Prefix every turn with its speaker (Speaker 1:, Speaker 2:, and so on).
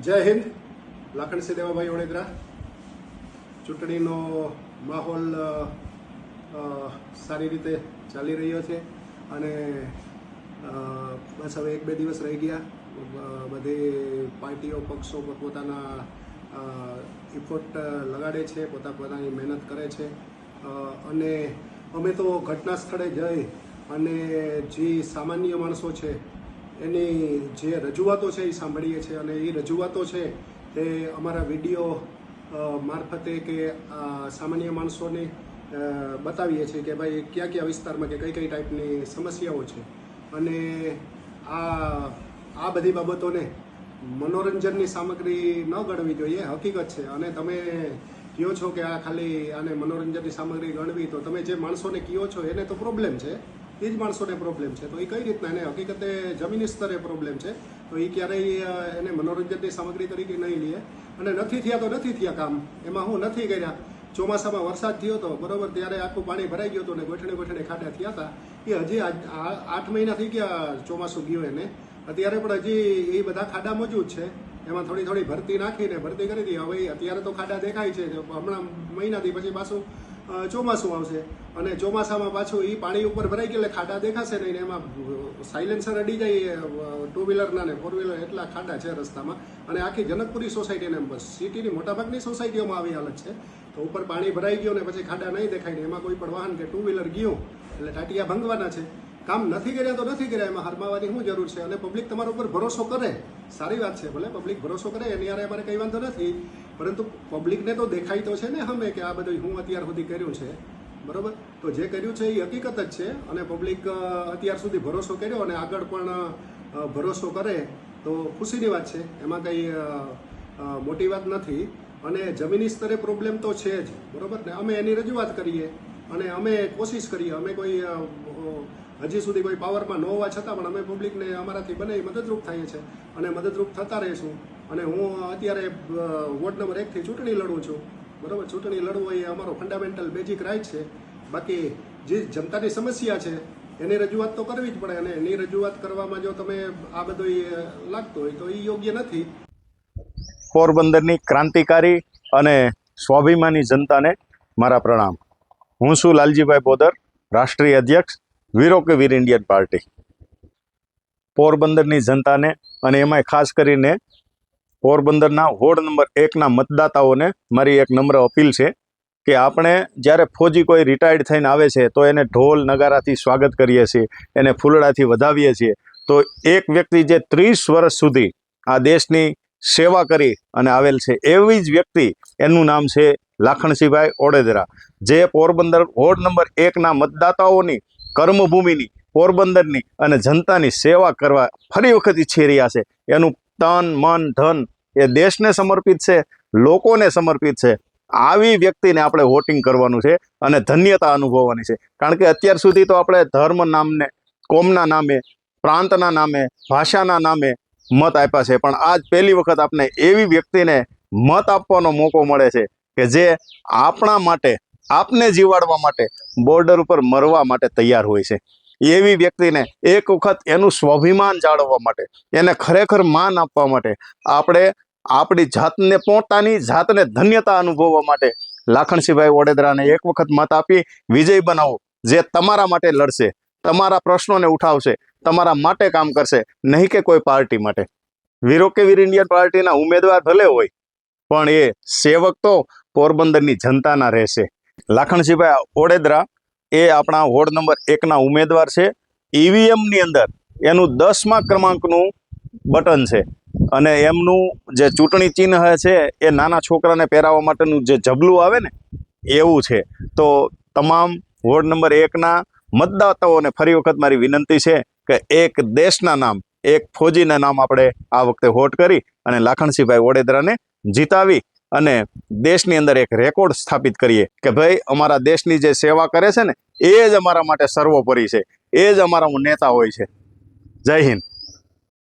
Speaker 1: જય હિન્દ. લાખણસિંહ દેવાભાઈ ઓડેદરા. ચૂંટણીનો માહોલ સારી રીતે ચાલી રહ્યો છે અને બસ હવે 1-2 દિવસ રહી ગયા. બધી પાર્ટીઓ પક્ષો પોતાના ઇફોર્ટ લગાડે છે, પોતાની મહેનત કરે છે અને અમે તો ઘટના સ્થળે જઈ અને જે સામાન્ય માણસો છે એની જે રજૂઆતો છે એ સાંભળીએ છીએ અને એ રજૂઆતો છે એ અમારા વિડીયો મારફતે કે સામાન્ય માણસોને બતાવીએ છીએ કે ભાઈ કયા વિસ્તારમાં કે કઈ ટાઈપની સમસ્યાઓ છે અને આ બધી બાબતોને મનોરંજનની સામગ્રી ન ગણવી જોઈએ. હકીકત છે અને તમે કહો છો કે આ ખાલી આને મનોરંજનની સામગ્રી ગણવી, તો તમે જે માણસોને કહો છો એને તો પ્રોબ્લેમ છે, એ જ માણસોને પ્રોબ્લેમ છે. તો એ કઈ રીતના એને હકીકતે જમીની સ્તરે પ્રોબ્લેમ છે, તો એ ક્યારેય એને મનોરંજનની સામગ્રી તરીકે નહીં લે. અને નથી થયા તો નથી થયા કામ, એમાં હું નથી કર્યા. ચોમાસામાં વરસાદ થયો હતો બરોબર, ત્યારે આખું પાણી ભરાઈ ગયું હતું ને ગોઠણે ખાડા થયા હતા. એ હજી 8 મહિના થઈ ગયા ચોમાસું ગયું એને, અત્યારે પણ હજી એ બધા ખાડા મોજૂદ છે. એમાં થોડી ભરતી નાખીને ભરતી કરી હતી. હવે અત્યારે તો ખાડા દેખાય છે, હમણાં મહિનાથી પછી પાછું ચોમાસું આવશે અને ચોમાસામાં પાછું એ પાણી ઉપર ભરાઈ ગયું એટલે ખાડા દેખાશે નહીં. એમાં સાયલેન્સર અડી જાય 2 વ્હીલરના ને 4 વ્હીલર, એટલા ખાડા છે રસ્તામાં. અને આખી જનકપુરી સોસાયટીને સિટીની મોટાભાગની સોસાયટીઓમાં આવી હાલત છે. તો ઉપર પાણી ભરાઈ ગયું ને પછી ખાડા નહીં દેખાય ને એમાં કોઈ પણ વાહન કે 2 વ્હીલર ગયું એટલે ટાટિયા ભાંગવાના છે. કામ નથી કર્યા તો નથી કર્યા, એમાં હરમાવાની શું જરૂર છે? અને પબ્લિક તમારા ઉપર ભરોસો કરે, સારી વાત છે, ભલે પબ્લિક ભરોસો કરે એની યારે અમારે કંઈ વાંધો નથી, પરંતુ પબ્લિકને તો દેખાય તો છે ને અમે કે આ બધું હું અત્યાર સુધી કર્યું છે બરોબર. તો જે કર્યું છે એ હકીકત જ છે અને પબ્લિક અત્યાર સુધી ભરોસો કર્યો અને આગળ પણ ભરોસો કરે તો ખુશીની વાત છે, એમાં કંઈ મોટી વાત નથી. અને જમીની સ્તરે પ્રોબ્લેમ તો છે જ બરોબર ને, અમે એની રજૂઆત કરીએ અને અમે કોશિશ કરીએ. અમે કોઈ હજી સુધી કોઈ પાવરમાં ન હોવા છતાં પણ અમે પબ્લિકને અમારાથી બને મદદરૂપ થઈએ છીએ અને મદદરૂપ થતા રહીશું. અને હું અત્યારે વોર્ડ નંબર 1 થી ચૂંટણી લડું છું બરાબર. ચૂંટણી લડવો એ અમારો ફંડામેન્ટલ બેઝિક રાઇટ છે. બાકી જે જનતાની સમસ્યા છે એની રજૂઆત તો કરવી જ પડે અને એની રજૂઆત કરવામાં જો તમે આ બધું લાગતું હોય તો એ યોગ્ય નથી.
Speaker 2: પોરબંદરની ક્રાંતિકારી અને સ્વાભિમાની જનતાને મારા પ્રણામ. હું છું લાલજીભાઈ બોદર, રાષ્ટ્રીય અધ્યક્ષ વીરો કે વીર ઇન્ડિયન પાર્ટી. પોરબંદરની જનતાને અને એમાંય ખાસ કરીને પોરબંદરના વોર્ડ નંબર 1ના મતદાતાઓને મારી એક નમ્ર અપીલ છે કે આપણે જ્યારે ફૌજી કોઈ રિટાયર્ડ થઈને આવે છે તો એને ઢોલ નગારાથી સ્વાગત કરીએ છીએ, એને ફૂલડાથી વધાવીએ છીએ. તો એક વ્યક્તિ જે 30 વર્ષ સુધી આ દેશની સેવા કરી અને આવેલ છે એવી જ વ્યક્તિ, એનું નામ છે લાખણસિંહભાઈ ઓડેદરા, જે પોરબંદર વોર્ડ નંબર 1ના મતદાતાઓની કર્મભૂમિની પોરબંદરની અને જનતાની સેવા કરવા ફરી વખત ઈચ્છી રહ્યા છે. એનું તન મન ધન એ દેશને સમર્પિત છે, લોકોને સમર્પિત છે. આવી વ્યક્તિને આપણે વોટિંગ કરવાનું છે અને ધન્યતા અનુભવવાની છે. કારણ કે અત્યાર સુધી તો આપણે ધર્મ નામને, કોમના નામે, પ્રાંતના નામે, ભાષાના નામે મત આપ્યા છે, પણ આજ પહેલી વખત આપણે એવી વ્યક્તિને મત આપવાનો મોકો મળે છે કે જે આપણા માટે, આપને જીવાડવા માટે, બોર્ડર ઉપર મરવા માટે તૈયાર હોય છે. એવી વ્યક્તિને એક વખત એનું સ્વાભિમાન જાળવવા માટે, એને ખરેખર માન આપવા માટે, આપણે આપણી જાતને, પોતાની જાતને ધન્યતા અનુભવવા માટે લાખણસિંહભાઈ ઓડેદરાને એક વખત મત આપી વિજય બનાવો. જે તમારા માટે લડશે, તમારા પ્રશ્નોને ઉઠાવશે, તમારા માટે કામ કરશે, નહીં કે કોઈ પાર્ટી માટે. વીરો કે વીર ઇન્ડિયન પાર્ટીના ઉમેદવાર ભલે હોય પણ એ સેવક તો પોરબંદરની જનતાના રહેશે. લાખણસિંહભાઈ ઓડેદરા એ આપણા વોર્ડ નંબર 1ના ઉમેદવાર છે. ઈવીએમની અંદર એનું 10મા ક્રમાંકનું બટન છે અને એમનું જે ચૂંટણી ચિહ્ન છે એ નાના છોકરાને પહેરાવવા માટેનું જે જબલું આવે ને એવું છે. તો તમામ વોર્ડ નંબર 1ના મતદાતાઓને ફરી વખત મારી વિનંતી છે કે એક દેશના નામ, એક ફૌજીના નામ આપણે આ વખતે વોટ કરી અને લાખણસિંહભાઈ ઓડેદરાને જીતાવી અને દેશની અંદર એક રેકોર્ડ સ્થાપિત કરીએ કે ભાઈ અમારા દેશની જે સેવા કરે છે ને એ જ અમારા માટે સર્વોપરી છે, એ જ અમારા નેતા હોય છે. જય હિન્દ.